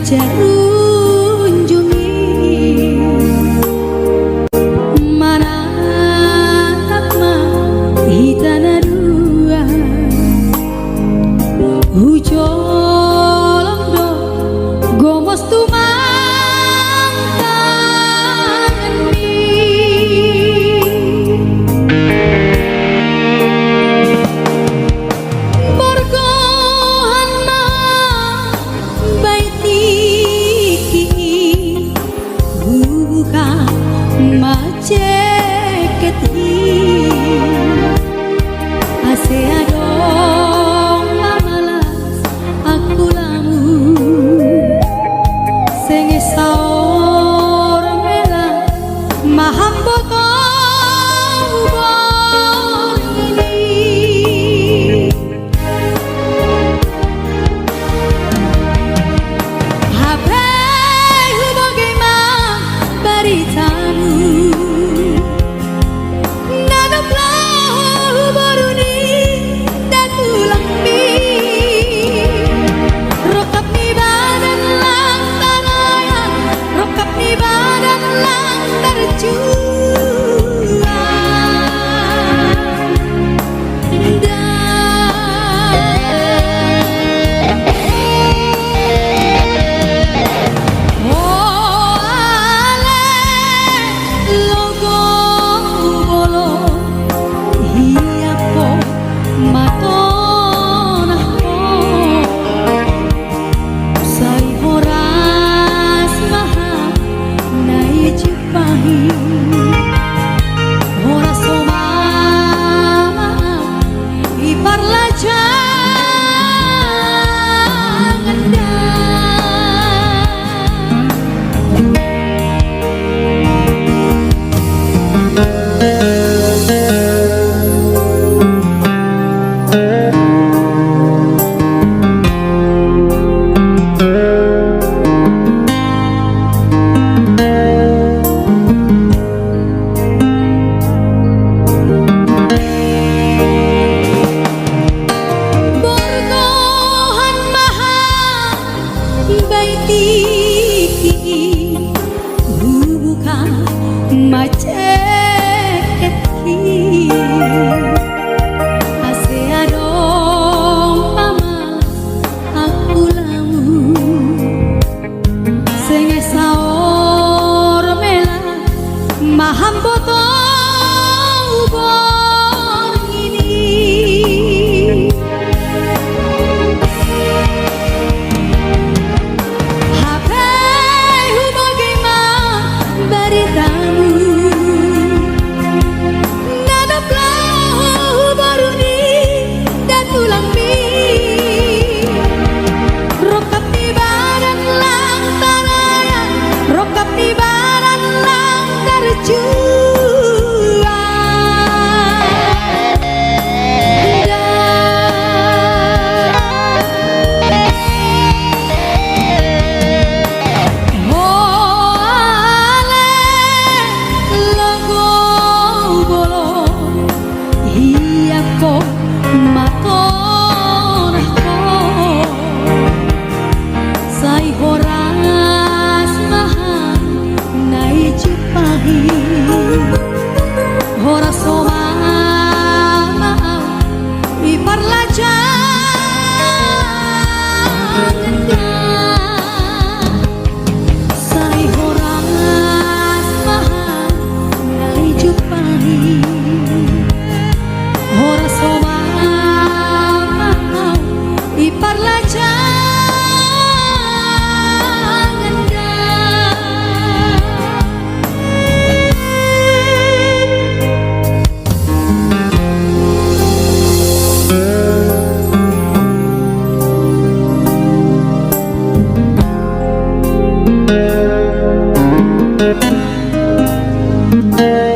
jarunjungi mana takma hitana dua hujolongdo gomos tumangkani borgohanna baitiki buka maceketi aseadong mamalas aku lamu senge saor mela mahamboto ini hapai hubogeima baritamu nadaplah baruni dan tulambi rokap ni badan lang tanaya rokap ni badan lang terjual oh ale logo bolo hiapo matonahko sai horas maha nai cipahi horas somama iparla jangan borgohan maha baitiki buka maceketi aseadong pamalas aku lamu senge saor mela mahamboto ubor ini hapai hubogeima baritamu nadaplah baruni dan tulambi rokap ni badan lang tanaya rokap ni badan lang terjual oh ale logo bolo hiapo matonahko sai horas maha nai cipahi horas somama iparla jangan sai horas maha nai cipahi horas somama iparla jangan Thank